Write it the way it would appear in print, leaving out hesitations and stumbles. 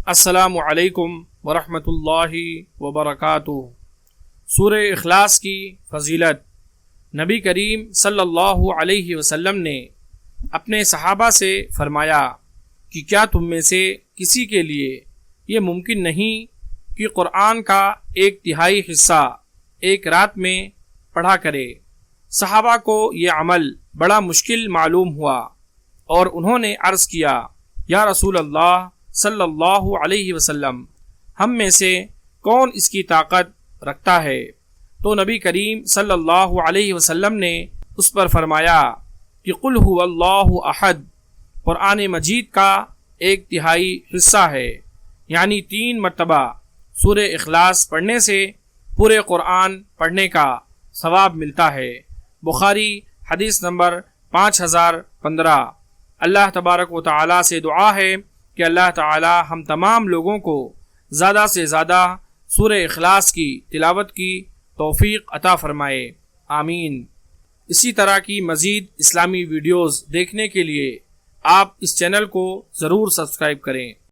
السلام علیکم ورحمۃ اللہ وبرکاتہ۔ سورہ اخلاص کی فضیلت۔ نبی کریم صلی اللہ علیہ وسلم نے اپنے صحابہ سے فرمایا کہ کیا تم میں سے کسی کے لیے یہ ممکن نہیں کہ قرآن کا 1/3 حصہ ایک رات میں پڑھا کرے؟ صحابہ کو یہ عمل بڑا مشکل معلوم ہوا اور انہوں نے عرض کیا، یا رسول اللہ صلی اللہ علیہ وسلم، ہم میں سے کون اس کی طاقت رکھتا ہے؟ تو نبی کریم صلی اللہ علیہ وسلم نے اس پر فرمایا کہ قل هو اللہ احد قرآن مجید کا 1/3 حصہ ہے، یعنی 3 مرتبہ سورہ اخلاص پڑھنے سے پورے قرآن پڑھنے کا ثواب ملتا ہے۔ بخاری حدیث نمبر 5015۔ اللہ تبارک و تعالی سے دعا ہے کہ اللہ تعالی ہم تمام لوگوں کو زیادہ سے زیادہ سورہ اخلاص کی تلاوت کی توفیق عطا فرمائے، آمین۔ اسی طرح کی مزید اسلامی ویڈیوز دیکھنے کے لیے آپ اس چینل کو ضرور سبسکرائب کریں۔